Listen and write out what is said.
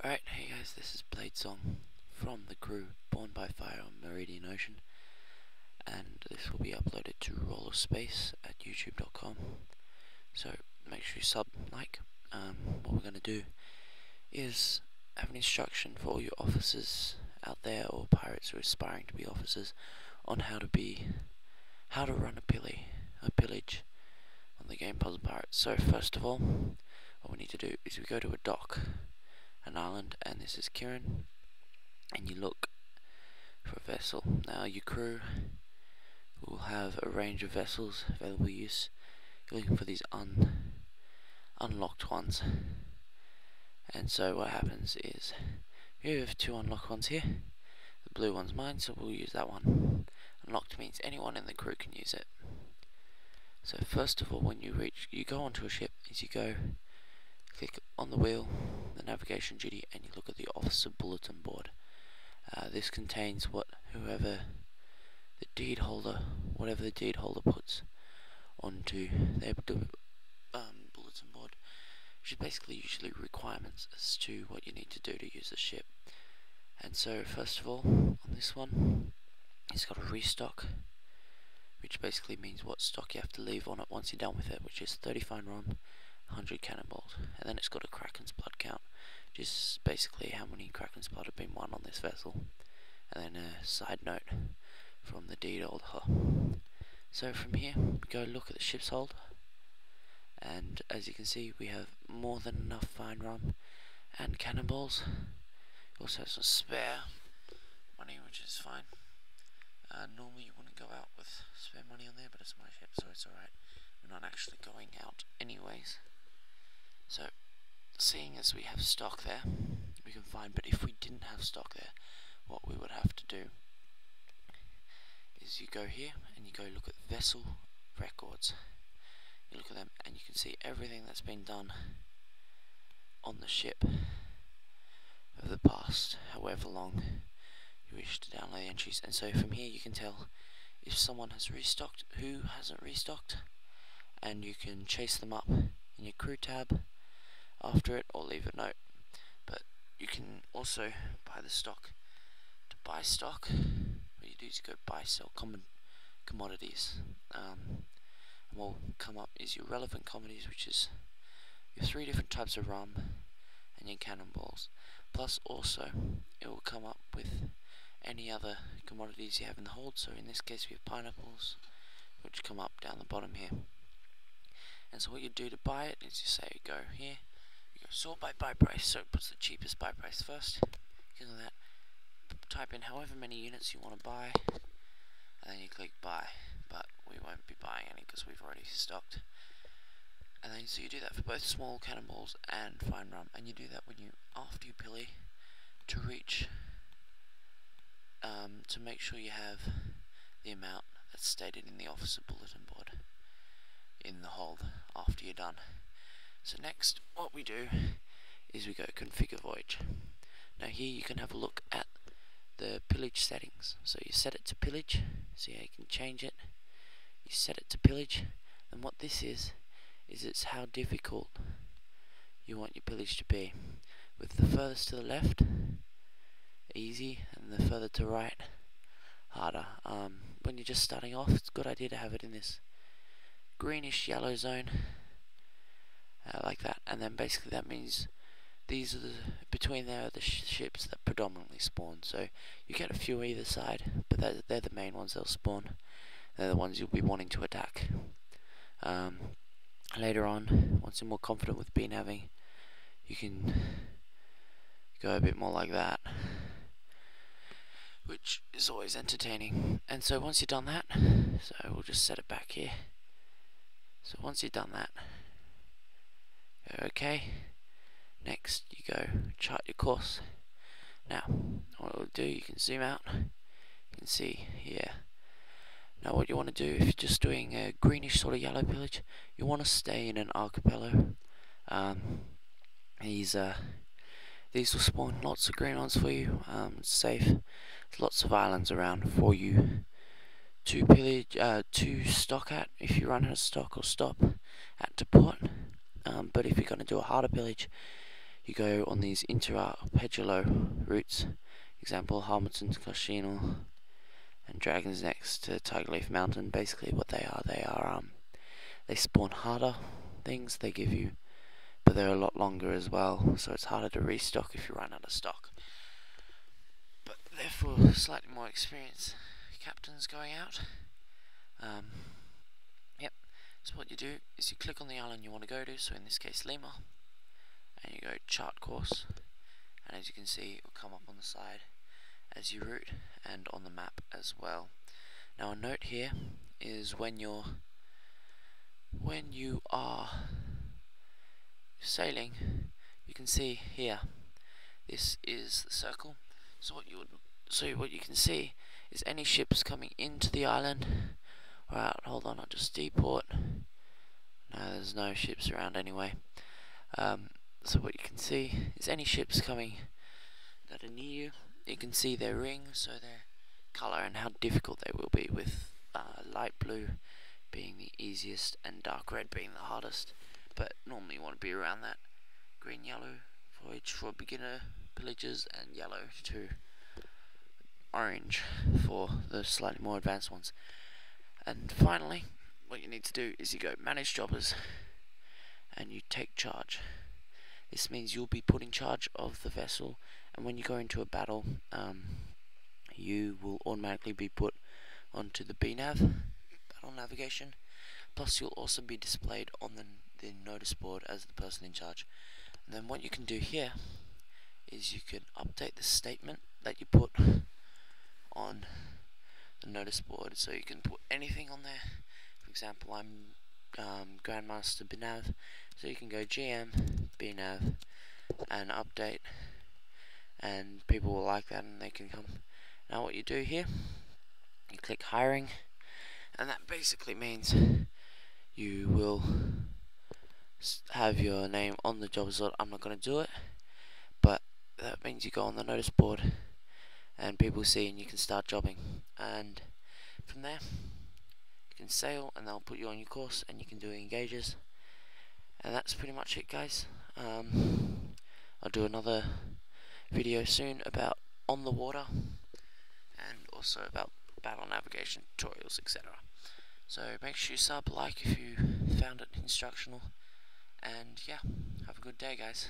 Alright, hey guys, this is Blade Song from the crew Born by Fire on Meridian Ocean, and this will be uploaded to Roller Space at youtube.com. So make sure you sub, like. What we're going to do is have an instruction for all your officers out there, or pirates who are aspiring to be officers, on how to run a pillage on the game Puzzle Pirates. So first of all, what we need to do is we go to a dock, an island, and this is Kieran, and you look for a vessel. Now your crew will have a range of vessels available use. You're looking for these unlocked ones, and so what happens is you have two unlocked ones here. The blue one's mine, so we'll use that one. Unlocked means anyone in the crew can use it. So first of all, when you go onto a ship, click on the wheel, the navigation duty, and you look at the officer bulletin board. This contains whatever the deed holder puts onto their bulletin board, which is basically usually requirements as to what you need to do to use the ship. And so first of all, on this one, it's got a restock, which basically means what stock you have to leave on it once you're done with it, which is 30 fine rum, 100 cannonballs, and then it's got a Kraken's blood count, which is basically how many Kraken's blood have been won on this vessel, and then a side note from the deed holder. So from here, we go look at the ship's hold, and as you can see, we have more than enough fine rum and cannonballs. We also have some spare money, which is fine. Normally you wouldn't go out with spare money on there, but it's my ship, so it's alright. We're not actually going out anyways. So, seeing as we have stock there, we can find, but if we didn't have stock there, what we would have to do is you go here and you go look at vessel records. You look at them and you can see everything that's been done on the ship over the past however long you wish to download the entries. And so from here you can tell if someone has restocked, who hasn't restocked, and you can chase them up in your crew tab after it, or leave a note. But you can also buy the stock. To buy stock, what you do is you go buy, sell common commodities. And what will come up is your relevant commodities, which is your 3 different types of rum and your cannonballs. Plus also it will come up with any other commodities you have in the hold. So in this case we have pineapples, which come up down the bottom here. And so what you do to buy it is you say, go here, you go sort by buy price, so it puts the cheapest buy price first. Click on that, type in however many units you want to buy, and then you click buy. But we won't be buying any because we've already stocked. And then so you do that for both small cannonballs and fine rum, and you do that when after you pilly, to reach to make sure you have the amount that's stated in the officer bulletin board in the hold after you're done. So next, what we do is we go configure voyage. Now here you can have a look at the pillage settings. So you set it to pillage, see how you can change it. You set it to pillage, and what this is it's how difficult you want your pillage to be. With the furthest to the left, easy, and the further to right, harder. When you're just starting off, it's a good idea to have it in this greenish yellow zone, like that, and then basically that means these are between there are the ships that predominantly spawn. So you get a few either side, but they're the main ones. They'll spawn. They're the ones you'll be wanting to attack. Later on, once you're more confident with being having, you can go a bit more like that, which is always entertaining. And so once you've done that, so we'll just set it back here. So once you've done that, go OK. Next you go chart your course. Now what we'll do, you can zoom out, you can see here. Now what you want to do, if you're just doing a greenish sort of yellow pillage, you want to stay in an archipelago. These will spawn lots of green ones for you. It's safe. There's lots of islands around for you to pillage, to stock at if you run out of stock, or stop at to port. But if you're going to do a harder pillage, you go on these inter-arpeggio routes, example Hamilton to Cochinal and Dragon's Necks to Tigerleaf Mountain. Basically what they are they spawn harder things they give you, but they're a lot longer as well, so it's harder to restock if you run out of stock. But therefore slightly more experienced captains going out. Yep, so what you do is you click on the island you want to go to, so in this case Lima, and you go chart course, and as you can see it will come up on the side as your route and on the map as well. Now a note here is when you are sailing, you can see here this is the circle. So what you can see is any ships coming into the island or out. Hold on, I'll just deport. No, there's no ships around anyway. So what you can see is any ships coming that are near you. You can see their ring, so their colour and how difficult they will be, with light blue being the easiest and dark red being the hardest. But normally you want to be around that green yellow voyage for beginner pillagers, and yellow to orange for the slightly more advanced ones. And finally, what you need to do is you go manage jobbers and you take charge. This means you'll be put in charge of the vessel, and when you go into a battle, you will automatically be put onto the BNav, battle navigation. Plus you'll also be displayed on the notice board as the person in charge. And then what you can do here is you can update the statement that you put on the notice board, so you can put anything on there. For example, I'm Grandmaster BNav, so you can go GM BNav and update, and people will like that and they can come. Now what you do here, you click hiring, and that basically means you will have your name on the job slot. I'm not going to do it, but that means you go on the notice board and people see, and you can start jobbing, and from there you can sail and they'll put you on your course and you can do engages. And that's pretty much it, guys. I'll do another video soon about on the water and also about battle navigation tutorials, etc. So make sure you sub, like if you found it instructional, and yeah, have a good day, guys.